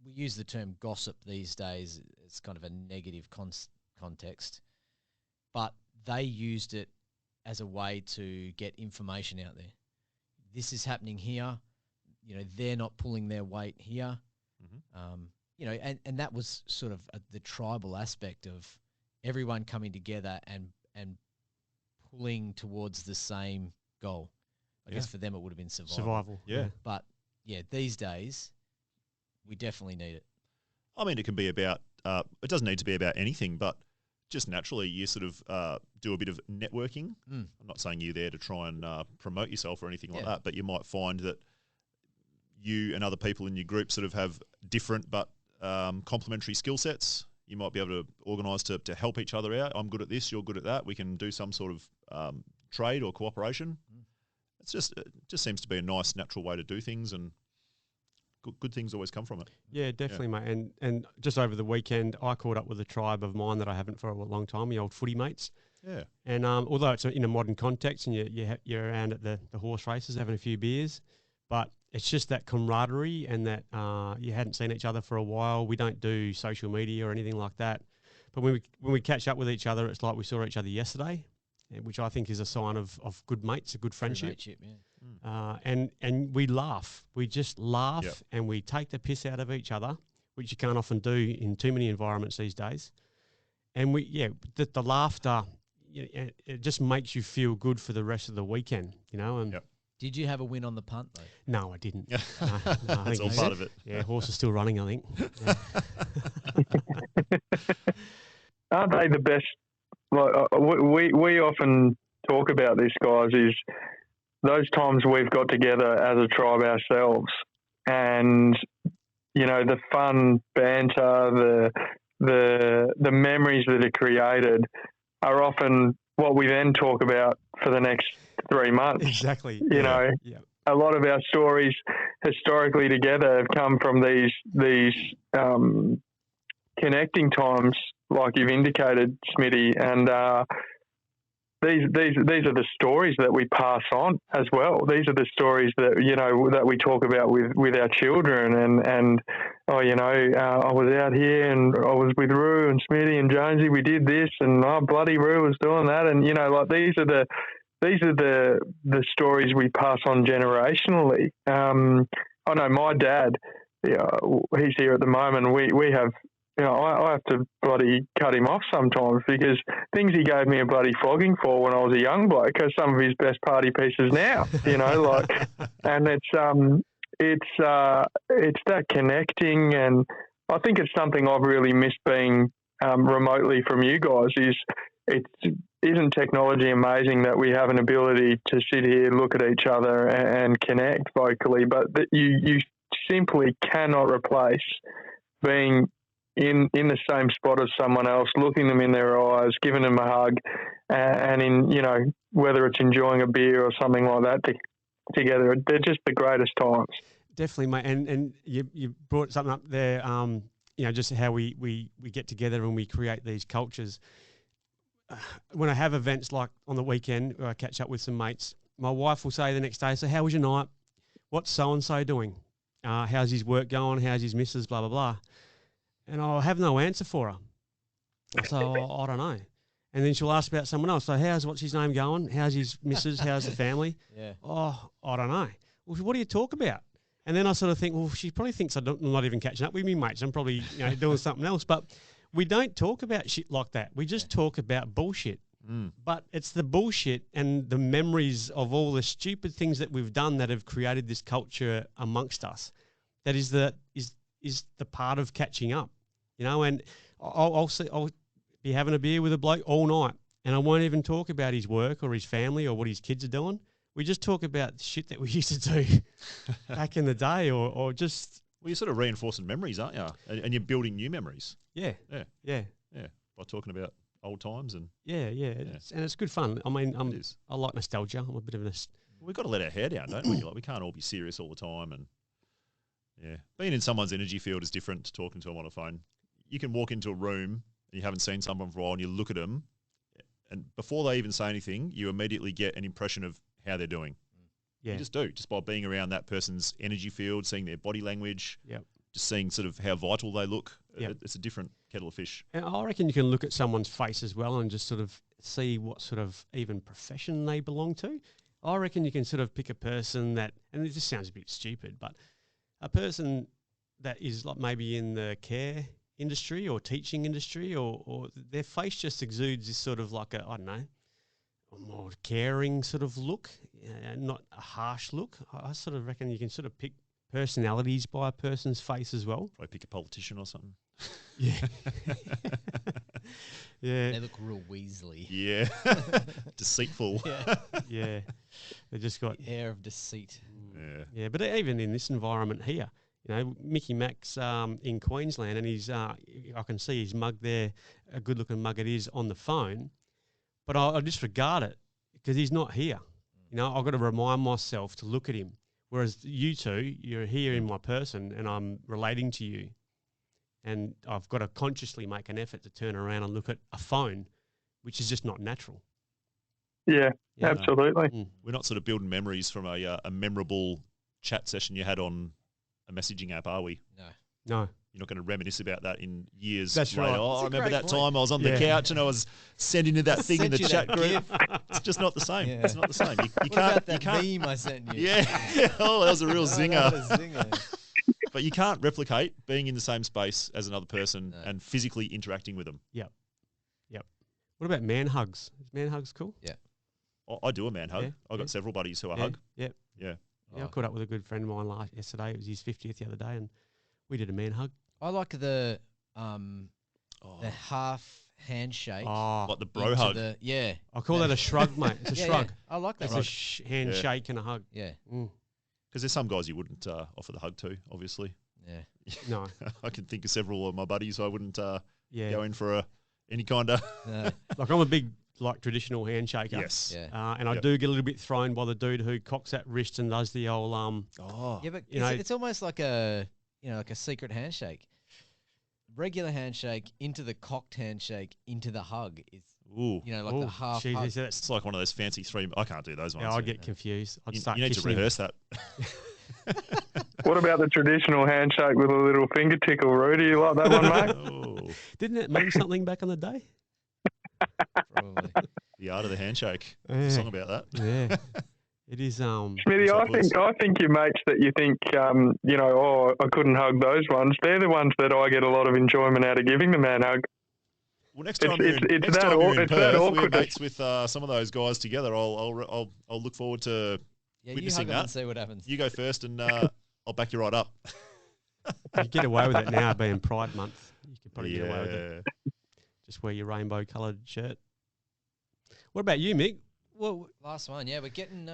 we use the term gossip these days. It's kind of a negative context. But they used it as a way to get information out there. This is happening here. You know, they're not pulling their weight here. You know, and that was sort of the tribal aspect of everyone coming together and pulling towards the same goal. I guess for them it would have been survival. Yeah. But yeah, these days we definitely need it. I mean, it can be about, it doesn't need to be about anything, but just naturally you sort of do a bit of networking. I'm not saying you're there to try and promote yourself or anything like that, but you might find that you and other people in your group sort of have different but complementary skill sets. You might be able to organise to help each other out. I'm good at this, you're good at that. We can do some sort of trade or cooperation. It just seems to be a nice, natural way to do things, and good things always come from it. Yeah, definitely, mate. And just over the weekend, I caught up with a tribe of mine that I haven't for a long time, the old footy mates. Yeah. And although it's in a modern context and you're around at the horse races having a few beers, but it's just that camaraderie and that you hadn't seen each other for a while. We don't do social media or anything like that. But when we catch up with each other, it's like we saw each other yesterday, which I think is a sign of good mates, a good friendship. And we laugh. We just laugh and we take the piss out of each other, which you can't often do in too many environments these days. And the laughter, it just makes you feel good for the rest of the weekend, you know. And Did you have a win on the punt, though? No, I didn't. No, That's all part of it. Yeah, horse is still running, I think. Yeah. Aren't they the best? Like, we often talk about this, guys, is those times we've got together as a tribe ourselves, and you know, the fun banter, the memories that are created are often what we then talk about for the next 3 months. Exactly. You know, a lot of our stories historically together have come from these connecting times, like you've indicated, Smitty, and these are the stories that we pass on as well. These are the stories that, you know, that we talk about with our children, and oh, I was out here and I was with Roo and Smitty and Jonesy. We did this, and bloody Roo was doing that, and like these are the stories we pass on generationally. I know my dad. He's here at the moment. We have. I have to bloody cut him off sometimes because things he gave me a bloody flogging for when I was a young bloke are some of his best party pieces now. And it's that connecting, and I think it's something I've really missed being remotely from you guys. Isn't technology amazing that we have an ability to sit here, look at each other, and connect vocally, but that you simply cannot replace being in the same spot as someone else, looking them in their eyes, giving them a hug, and in whether it's enjoying a beer or something like that together, they're just the greatest times. Definitely, mate. And you brought something up there. Just how we get together and we create these cultures. When I have events like on the weekend where I catch up with some mates, my wife will say the next day, "So how was your night? What's so and so doing? How's his work going? How's his missus? Blah blah blah." And I'll have no answer for her. So I don't know. And then she'll ask about someone else. So what's his name going? How's his missus? How's the family? Yeah. Oh, I don't know. Well, what do you talk about? And then I sort of think, well, she probably thinks I'm not even catching up with me, mates. I'm probably doing something else. But we don't talk about shit like that. We just talk about bullshit. But it's the bullshit and the memories of all the stupid things that we've done that have created this culture amongst us. That is the part of catching up, and I'll be having a beer with a bloke all night and I won't even talk about his work or his family or what his kids are doing. We just talk about shit that we used to do back in the day or just... Well, you're sort of reinforcing memories, aren't you? And you're building new memories. Yeah. By talking about old times and... Yeah. It's good fun. I mean, I like nostalgia. I'm a bit of a... We've got to let our hair down, don't we? We can't all be serious all the time and... Yeah, being in someone's energy field is different to talking to them on a phone. You can walk into a room and you haven't seen someone for a while and you look at them and before they even say anything, you immediately get an impression of how they're doing. Yeah. You just do, just by being around that person's energy field, seeing their body language, just seeing sort of how vital they look. It's a different kettle of fish. And I reckon you can look at someone's face as well and just sort of see what sort of even profession they belong to. I reckon you can sort of pick a person that, and it just sounds a bit stupid, but a person that is like maybe in the care industry or teaching industry or their face just exudes this sort of like a more caring sort of look, not a harsh look. I sort of reckon you can sort of pick personalities by a person's face as well. Probably pick a politician or something. Yeah. Yeah. They look real Weasley. Yeah. Deceitful. Yeah. They just got the air of deceit. Yeah, but even in this environment here, Mickey Mac's in Queensland, and he's I can see his mug there, a good-looking mug it is on the phone, but I disregard it because he's not here. I've got to remind myself to look at him. Whereas you two, you're here in my person, and I'm relating to you, and I've got to consciously make an effort to turn around and look at a phone, which is just not natural. Yeah, absolutely. We're not sort of building memories from a memorable chat session you had on a messaging app, are we? No. You're not going to reminisce about that in years That's later. right. Oh, I remember that time I was on the couch and I was sending you that thing in the chat group. It's just not the same. Yeah. It's not the same. You can't. That meme I sent you? Yeah. Oh, that was a real zinger. That was a zinger. But you can't replicate being in the same space as another person and physically interacting with them. Yep. What about man hugs? Is man hugs cool? Yeah. I do a man hug. I've got several buddies who I hug. Yeah. I caught up with a good friend of mine yesterday. It was his 50th the other day, and we did a man hug. I like the half handshake. Like the bro hug. I call that a shrug, mate. It's a shrug. I like that. It's a handshake and a hug. Yeah. Because there's some guys you wouldn't offer the hug to, obviously. Yeah. No. I can think of several of my buddies who I wouldn't go in for any kind of... Like I'm a big traditional handshaker. Yes. Yeah. And I do get a little bit thrown by the dude who cocks that wrist and does the old Yeah, but it's almost like a secret handshake. Regular handshake into the cocked handshake into the hug is the half hug. It's like one of those fancy three. I can't do those ones. Yeah, I'd get confused. You need to rehearse that. What about the traditional handshake with a little finger tickle, Roo? Do you like that one, mate? Oh, Didn't it mean something back in the day? Probably. the art of the handshake. Yeah. A song about that. Yeah. It is. Smithy, What's up, I think your mates that you think, I couldn't hug those ones. They're the ones that I get a lot of enjoyment out of giving the man hug. Well, next time you're in Perth, we're mates with some of those guys together. I'll look forward to Yeah, you witnessing hug them that. and see what happens. You go first, and I'll back you right up. You get away with it now, being Pride Month. You could probably get away with it. Yeah. Just wear your rainbow-coloured shirt. What about you, Mick? Well, Last one, yeah, we're getting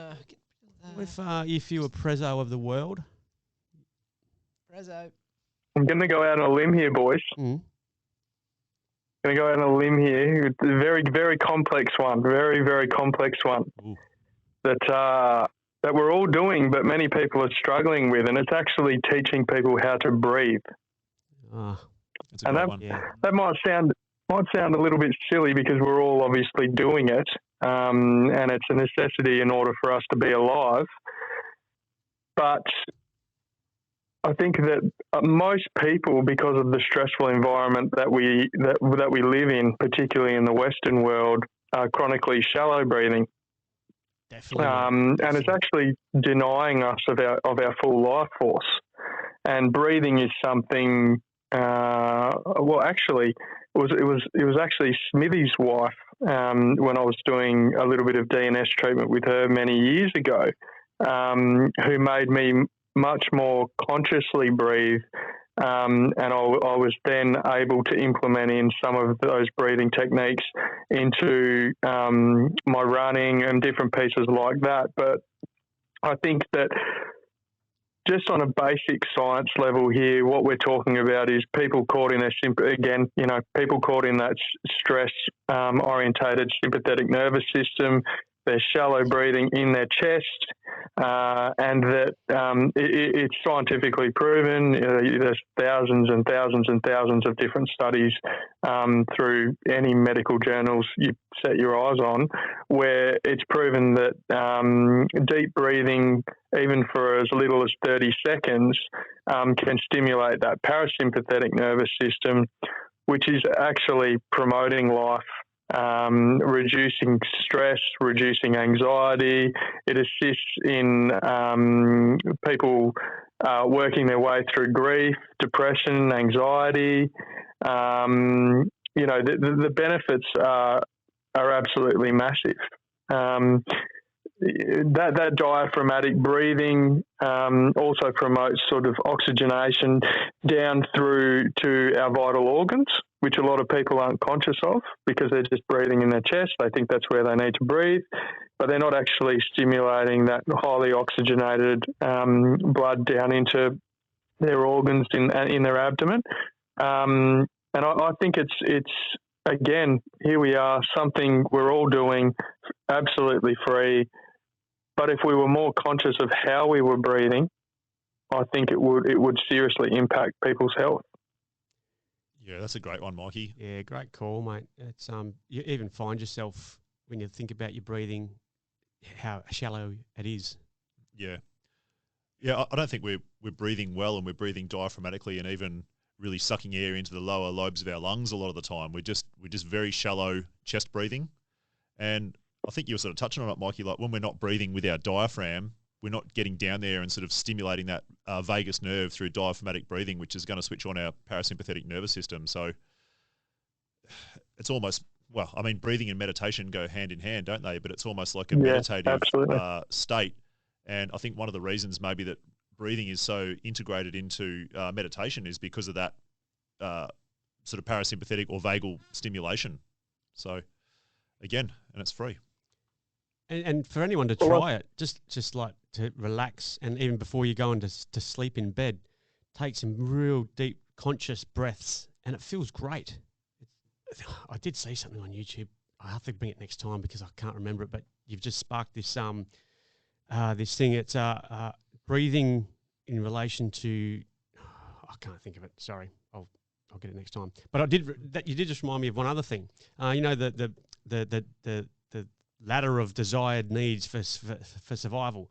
if you were Prezzo of the world? Prezzo. I'm going to go out on a limb here, boys. Mm. Going to go out on a limb here. It's a very, very complex one. Very, very complex one. Ooh. That we're all doing, but many people are struggling with, and it's actually teaching people how to breathe. That's a And great one. Yeah. That might sound a little bit silly because we're all obviously doing it, and it's a necessity in order for us to be alive. But I think that most people, because of the stressful environment that we live in, particularly in the Western world, are chronically shallow breathing. Definitely. And it's actually denying us of our full life force. And breathing is something. Actually, it was actually Smithy's wife when I was doing a little bit of DNS treatment with her many years ago, who made me much more consciously breathe. And I was then able to implement in some of those breathing techniques into my running and different pieces like that. But I think that just on a basic science level here, what we're talking about is people caught in people caught in that stress orientated sympathetic nervous system. They're shallow breathing in their chest, and that it's scientifically proven. There's thousands and thousands and thousands of different studies through any medical journals you set your eyes on, where it's proven that deep breathing, even for as little as 30 seconds, can stimulate that parasympathetic nervous system, which is actually promoting life. Reducing stress, reducing anxiety. It assists in people working their way through grief, depression, anxiety. The benefits are absolutely massive. That diaphragmatic breathing also promotes sort of oxygenation down through to our vital organs, which a lot of people aren't conscious of because they're just breathing in their chest. They think that's where they need to breathe, but they're not actually stimulating that highly oxygenated blood down into their organs in their abdomen. And I think it's again, here we are, something we're all doing absolutely free. But if we were more conscious of how we were breathing, I think it would seriously impact people's health. Yeah, that's a great one, Mikey. Yeah, great call, mate. It's you even find yourself when you think about your breathing, how shallow it is. Yeah. I don't think we're breathing well, and we're breathing diaphragmatically, and even really sucking air into the lower lobes of our lungs a lot of the time. We're just very shallow chest breathing. And I think you were sort of touching on it, Mikey, like when we're not breathing with our diaphragm, we're not getting down there and sort of stimulating that vagus nerve through diaphragmatic breathing, which is going to switch on our parasympathetic nervous system. So it's almost, breathing and meditation go hand in hand, don't they? But it's almost like a meditative state. And I think one of the reasons maybe that breathing is so integrated into meditation is because of that sort of parasympathetic or vagal stimulation. So again, and it's free. And for anyone to try it, just like to relax, and even before you go into to sleep in bed, take some real deep conscious breaths, and it feels great. I did see something on YouTube. I have to bring it next time because I can't remember it. But you've just sparked this this thing. It's breathing in relation to. I can't think of it. Sorry, I'll get it next time. But you did just remind me of one other thing. The ladder of desired needs for survival.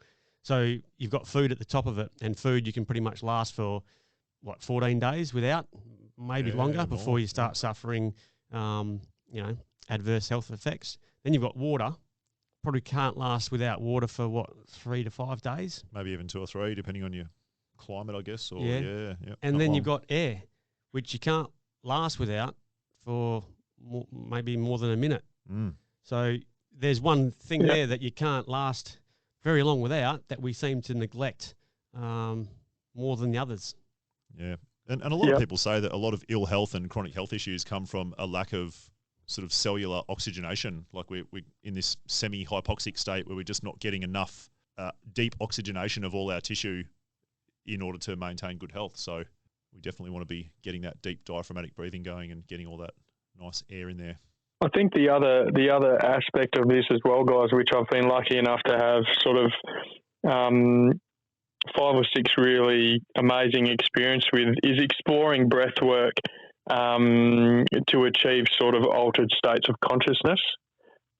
So you've got food at the top of it, and food you can pretty much last for, 14 days without, maybe longer, before you start suffering, adverse health effects. Then you've got water. Probably can't last without water for 3 to 5 days. Maybe even 2 or 3, depending on your climate, I guess. Or And then you've got air, which you can't last without for maybe more than a minute. So there's one thing there that you can't last very long without, that we seem to neglect more than the others. Yeah. And a lot of people say that a lot of ill health and chronic health issues come from a lack of sort of cellular oxygenation. Like we're in this semi-hypoxic state where we're just not getting enough deep oxygenation of all our tissue in order to maintain good health. So we definitely want to be getting that deep diaphragmatic breathing going and getting all that nice air in there. I think the other aspect of this as well, guys, which I've been lucky enough to have sort of 5 or 6 really amazing experience with, is exploring breath work to achieve sort of altered states of consciousness.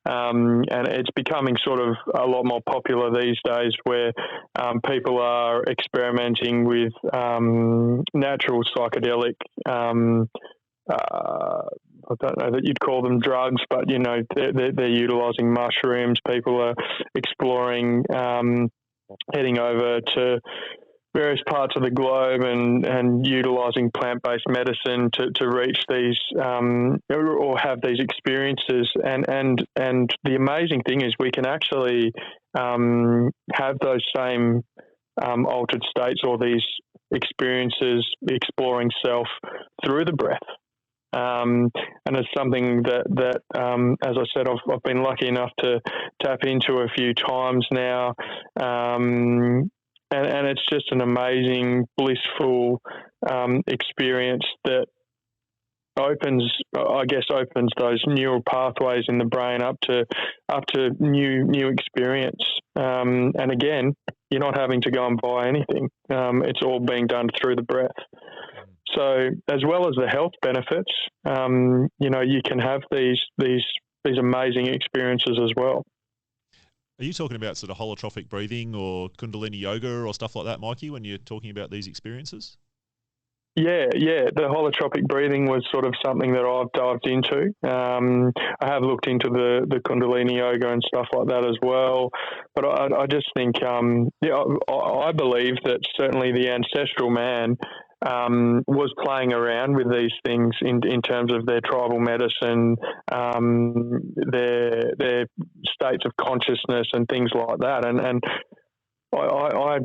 And it's becoming sort of a lot more popular these days, where people are experimenting with natural psychedelic I don't know that you'd call them drugs, but they're utilising mushrooms. People are exploring heading over to various parts of the globe and utilising plant-based medicine to reach these or have these experiences. And the amazing thing is we can actually have those same altered states or these experiences exploring self through the breath. And it's something that as I said, I've been lucky enough to tap into a few times now, and it's just an amazing, blissful experience that opens those neural pathways in the brain up to new experience. And again, you're not having to go and buy anything. It's all being done through the breath. So as well as the health benefits, you can have these amazing experiences as well. Are you talking about sort of holotrophic breathing or Kundalini yoga or stuff like that, Mikey, when you're talking about these experiences? Yeah. The holotropic breathing was sort of something that I've dived into. I have looked into the Kundalini yoga and stuff like that as well. But I just think, I believe that certainly the ancestral man was playing around with these things in terms of their tribal medicine, their states of consciousness and things like that. And I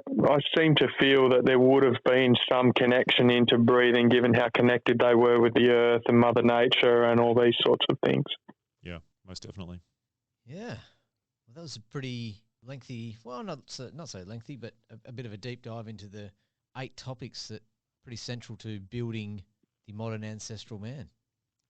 seem to feel that there would have been some connection into breathing, given how connected they were with the earth and Mother Nature and all these sorts of things. Yeah, most definitely. Yeah, well, that was a pretty lengthy. Well, not so lengthy, but a bit of a deep dive into the 8 topics that are pretty central to building the modern ancestral man.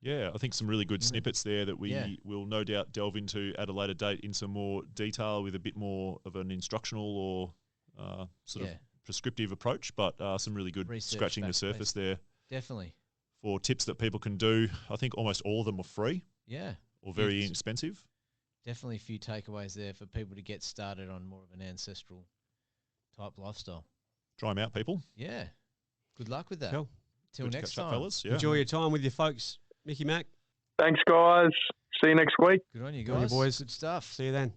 Yeah, I think some really good snippets there that we will no doubt delve into at a later date in some more detail with a bit more of an instructional or sort of prescriptive approach, but some really good scratching the surface there. Definitely. For tips that people can do. I think almost all of them are free. Yeah. Or very inexpensive. Definitely a few takeaways there for people to get started on more of an ancestral type lifestyle. Try them out, people. Yeah. Good luck with that. Cool. Till next time. Fellas. Yeah. Enjoy your time with your folks. Mickey Mac. Thanks, guys. See you next week. Good on you Good on guys. you, boys. Good stuff. See you then.